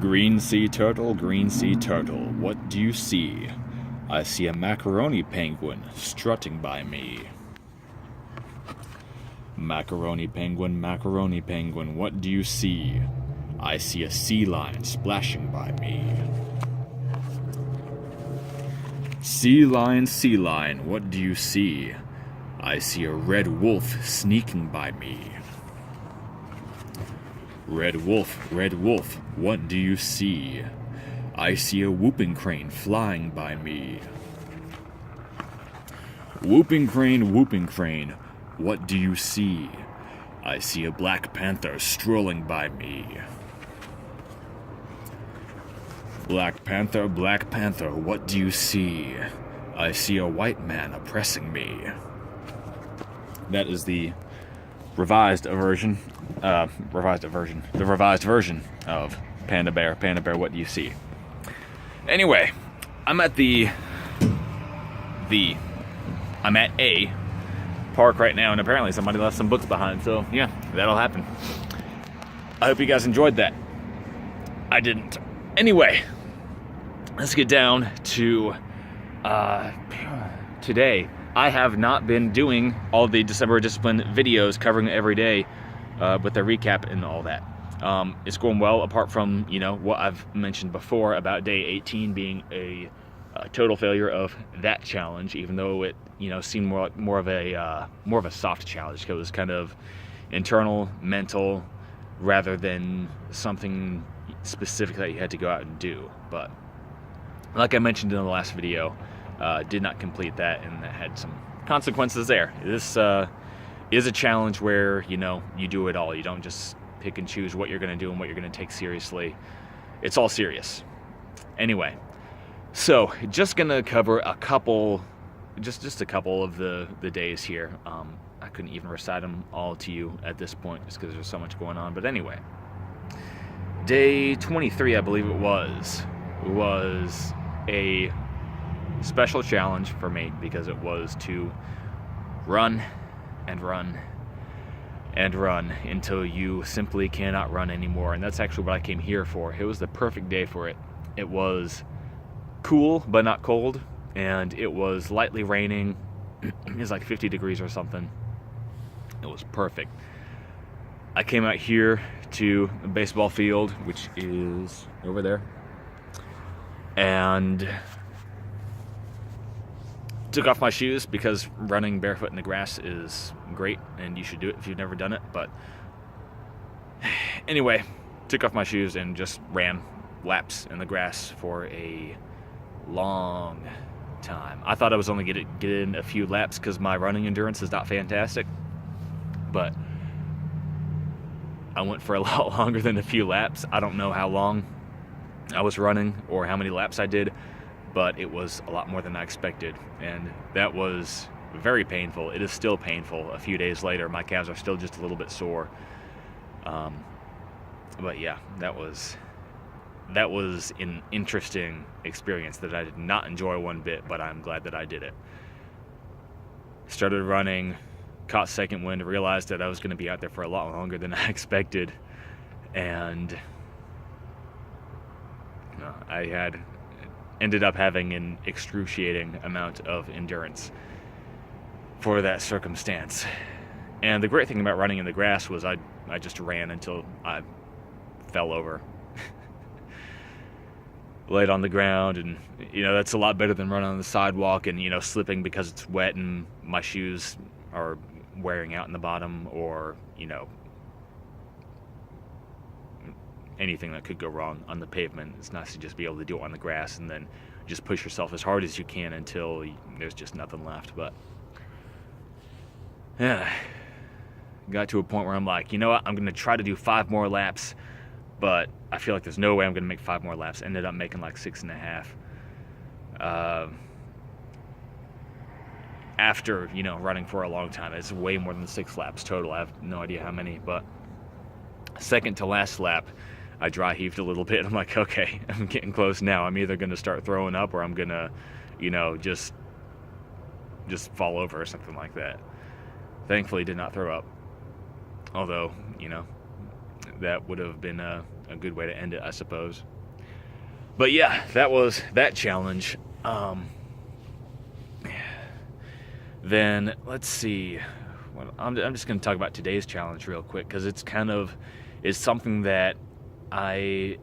Green sea turtle, what do you see? I see a macaroni penguin strutting by me. Macaroni penguin, what do you see? I see a sea lion splashing by me. Sea lion, what do you see? I see a red wolf sneaking by me. Red wolf, what do you see? I see a whooping crane flying by me. Whooping crane, what do you see? I see a black panther strolling by me. Black panther, what do you see? I see a white man oppressing me. That is the revised version of Panda Bear. Panda Bear, what do you see? Anyway, I'm at a park right now, and apparently somebody left some books behind, so yeah, that'll happen. I hope you guys enjoyed that. I didn't. Anyway, let's get down to today. I have not been doing all the December Discipline videos covering every day with a recap and all that. It's going well, apart from, what I've mentioned before about day 18 being a total failure of that challenge, even though it, seemed more of a soft challenge, because it was kind of internal, mental, rather than something specific that you had to go out and do. But like I mentioned in the last video, did not complete that, and that had some consequences there. This is a challenge where, you do it all. You don't just pick and choose what you're going to do and what you're going to take seriously. It's all serious. Anyway, so just going to cover a couple, just a couple of the days here. I couldn't even recite them all to you at this point just because there's so much going on. But anyway, day 23, I believe it was a special challenge for me, because it was to run and run and run until you simply cannot run anymore. And that's actually what I came here for. It was the perfect day for it. It was cool but not cold, and it was lightly raining. It was like 50 degrees or something. It was perfect. I came out here to the baseball field, which is over there, and took off my shoes, because running barefoot in the grass is great, and you should do it if you've never done it. But anyway, took off my shoes and just ran laps in the grass for a long time. I thought I was only get in a few laps because my running endurance is not fantastic, but I went for a lot longer than a few laps. I don't know how long I was running or how many laps I did, but it was a lot more than I expected, and that was very painful. It is still painful a few days later. My calves are still just a little bit sore. But yeah, that was an interesting experience that I did not enjoy one bit, but I'm glad that I did it. Started running, caught second wind, realized that I was going to be out there for a lot longer than I expected, and I ended up having an excruciating amount of endurance for that circumstance. And the great thing about running in the grass was I just ran until I fell over. Laid on the ground, and that's a lot better than running on the sidewalk and slipping because it's wet and my shoes are wearing out in the bottom, or anything that could go wrong on the pavement. It's nice to just be able to do it on the grass and then just push yourself as hard as you can until there's just nothing left. But yeah, got to a point where I'm like, you know what, I'm going to try to do 5 more laps, but I feel like there's no way I'm going to make 5 more laps. Ended up making like 6.5. After, running for a long time. It's way more than 6 laps total. I have no idea how many, but second to last lap, I dry heaved a little bit. I'm like, okay, I'm getting close now. I'm either going to start throwing up, or I'm going to, just fall over or something like that. Thankfully, did not throw up. Although, that would have been a a good way to end it, I suppose. But yeah, that was that challenge. Then let's see. Well, I'm just going to talk about today's challenge real quick, because it's is something that I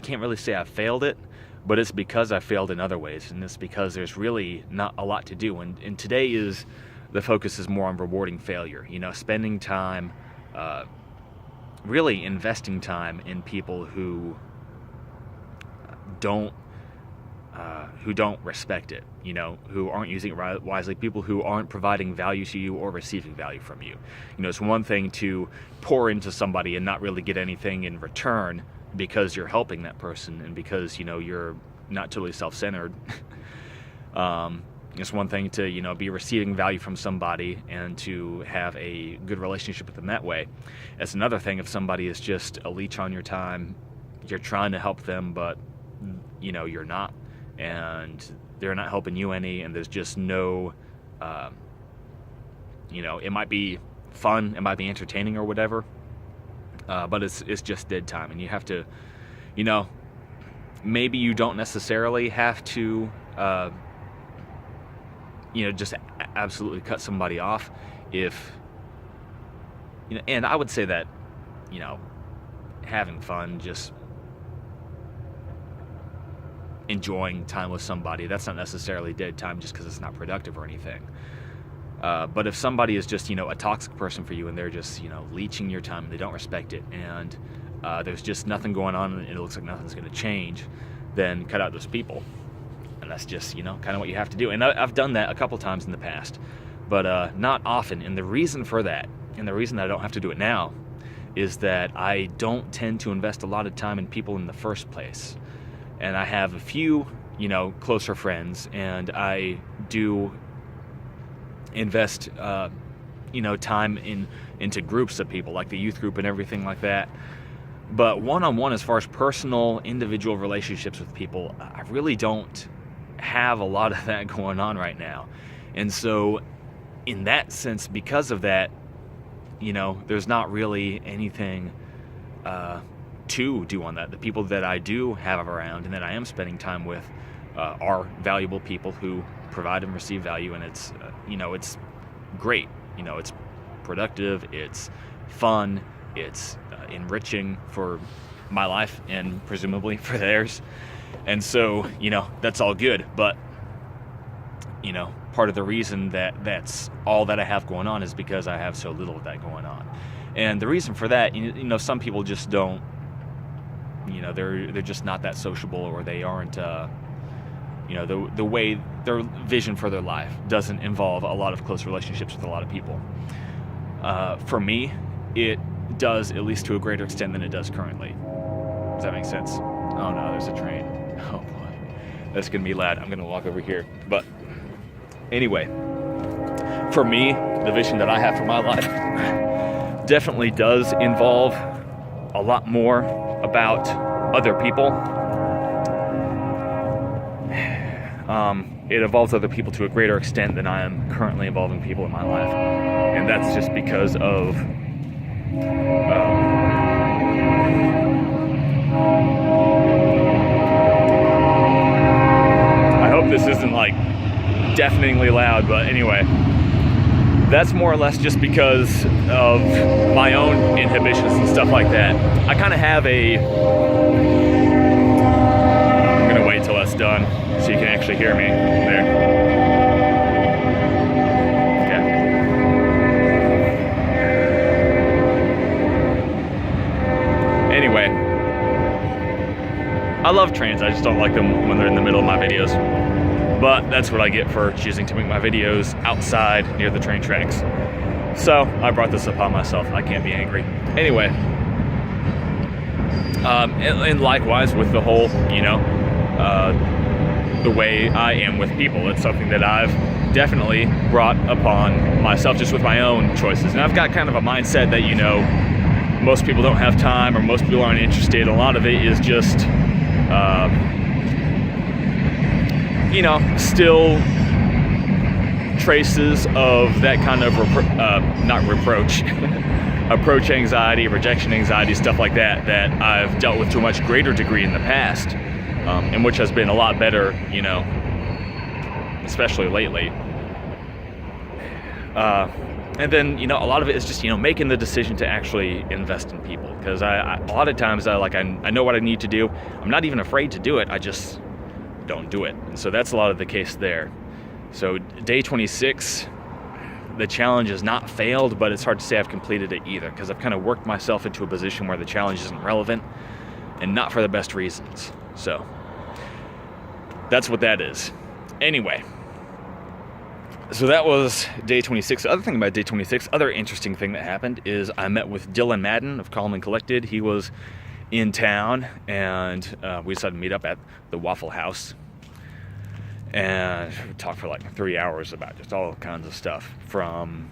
can't really say I failed it, but it's because I failed in other ways, and it's because there's really not a lot to do. And today the focus is more on rewarding failure. Spending time, really investing time in people who don't respect it, who aren't using it wisely, people who aren't providing value to you or receiving value from you. It's one thing to pour into somebody and not really get anything in return because you're helping that person and because, you're not totally self-centered. It's one thing to, be receiving value from somebody and to have a good relationship with them that way. It's another thing if somebody is just a leech on your time, you're trying to help them, but, you're not. And they're not helping you any, and there's just no, it might be fun, it might be entertaining or whatever, but it's just dead time, and you have to, maybe you don't necessarily have to, just absolutely cut somebody off if, and I would say that, having fun, just enjoying time with somebody, that's not necessarily dead time just because it's not productive or anything. But if somebody is just, a toxic person for you and they're just, leeching your time and they don't respect it, and there's just nothing going on and it looks like nothing's going to change, then cut out those people. And that's just, kind of what you have to do. And I've done that a couple times in the past, but not often. And the reason for that, and the reason I don't have to do it now, is that I don't tend to invest a lot of time in people in the first place. And I have a few, closer friends, and I do invest, time into groups of people, like the youth group and everything like that. But one-on-one, as far as personal, individual relationships with people, I really don't have a lot of that going on right now. And so, in that sense, because of that, there's not really anything to do on that. The people that I do have around and that I am spending time with are valuable people who provide and receive value, and it's it's great. It's productive, it's fun, it's enriching for my life and presumably for theirs. And so that's all good, but part of the reason that that's all that I have going on is because I have so little of that going on. And the reason for that, some people just don't, they're just not that sociable, or they aren't, the way their vision for their life doesn't involve a lot of close relationships with a lot of people. For me, it does, at least to a greater extent than it does currently. Does that make sense? Oh no, there's a train. Oh boy, that's gonna be loud. I'm gonna walk over here. But anyway, for me, the vision that I have for my life definitely does involve a lot more about other people. It involves other people to a greater extent than I am currently involving people in my life. And that's just because of I hope this isn't like deafeningly loud, but anyway, that's more or less just because of my own inhibitions and stuff like that. I kind of have I'm gonna wait till that's done so you can actually hear me there. Okay. Anyway, I love trains, I just don't like them when they're in the middle of my videos. But that's what I get for choosing to make my videos outside near the train tracks. So I brought this upon myself. I can't be angry. Anyway, and likewise with the whole, the way I am with people. It's something that I've definitely brought upon myself just with my own choices. And I've got kind of a mindset that, most people don't have time, or most people aren't interested. A lot of it is just, still traces of that kind of, not reproach, approach anxiety, rejection anxiety, stuff like that, that I've dealt with to a much greater degree in the past, and which has been a lot better, you know, especially lately. And then, you know, a lot of it is just, you know, making the decision to actually invest in people, because a lot of times I know what I need to do. I'm not even afraid to do it. I just don't do it. And so that's a lot of the case there. So day 26, the challenge has not failed, but it's hard to say I've completed it either, because I've kind of worked myself into a position where the challenge isn't relevant, and not for the best reasons. So that's what that is. Anyway, so that was day 26. The other thing about day 26, other interesting thing that happened is I met with Dylan Madden of Calm and Collected. He was in town, and we decided to meet up at the Waffle House. And we talked for like 3 hours about just all kinds of stuff, from,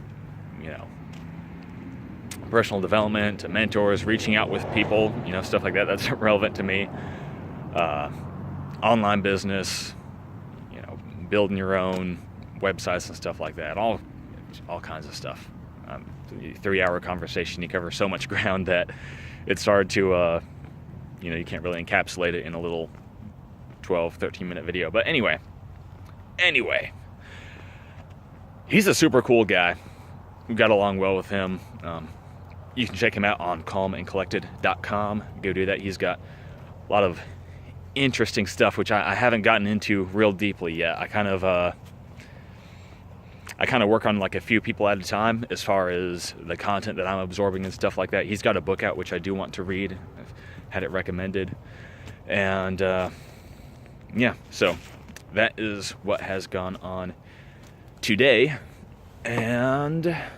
you know, personal development to mentors, reaching out with people, you know, stuff like that that's relevant to me. Online business, you know, building your own websites and stuff like that. All kinds of stuff. 3-hour conversation, you cover so much ground that it's hard to, you know, you can't really encapsulate it in a little 12, 13-minute video. But anyway, he's a super cool guy. We got along well with him. You can check him out on calmandcollected.com. Go do that. He's got a lot of interesting stuff, which I haven't gotten into real deeply yet. I kind of work on like a few people at a time as far as the content that I'm absorbing and stuff like that. He's got a book out which I do want to read. I've had it recommended. And yeah, so that is what has gone on today. And I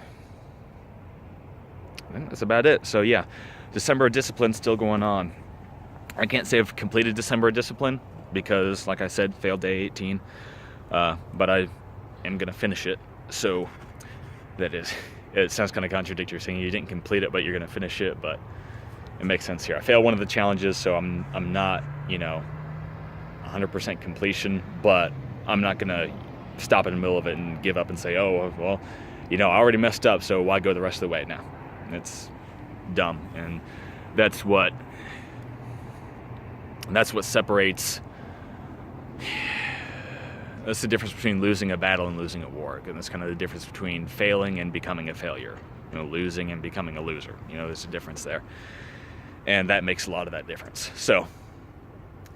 think that's about it. So yeah, December Discipline still going on. I can't say I've completed December Discipline because, like I said, failed day 18. But I am going to finish it. So that is, it sounds kind of contradictory saying you didn't complete it, but you're going to finish it. But it makes sense here. I failed one of the challenges, so I'm not, you know, 100% completion, but I'm not going to stop in the middle of it and give up and say, oh, well, you know, I already messed up, so why go the rest of the way now? It's dumb. And that's what separates. That's the difference between losing a battle and losing a war. And that's kind of the difference between failing and becoming a failure. You know, losing and becoming a loser. You know, there's a difference there. And that makes a lot of that difference. So,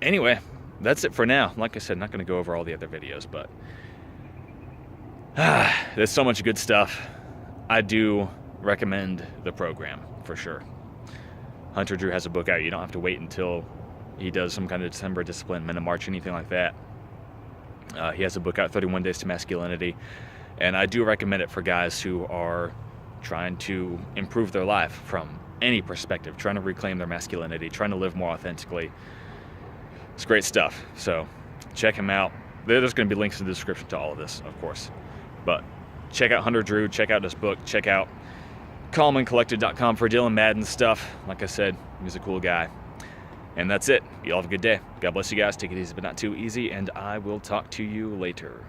anyway, that's it for now. Like I said, not going to go over all the other videos, but there's so much good stuff. I do recommend the program for sure. Hunter Drew has a book out. You don't have to wait until he does some kind of December Discipline, Men of March, anything like that. He has a book out, 31 Days to Masculinity, and I do recommend it for guys who are trying to improve their life from any perspective, trying to reclaim their masculinity, trying to live more authentically. It's great stuff, so check him out. There's going to be links in the description to all of this, of course, but check out Hunter Drew, check out his book, check out calmandcollected.com for Dylan Madden stuff. Like I said, he's a cool guy. And that's it. You all have a good day. God bless you guys. Take it easy, but not too easy. And I will talk to you later.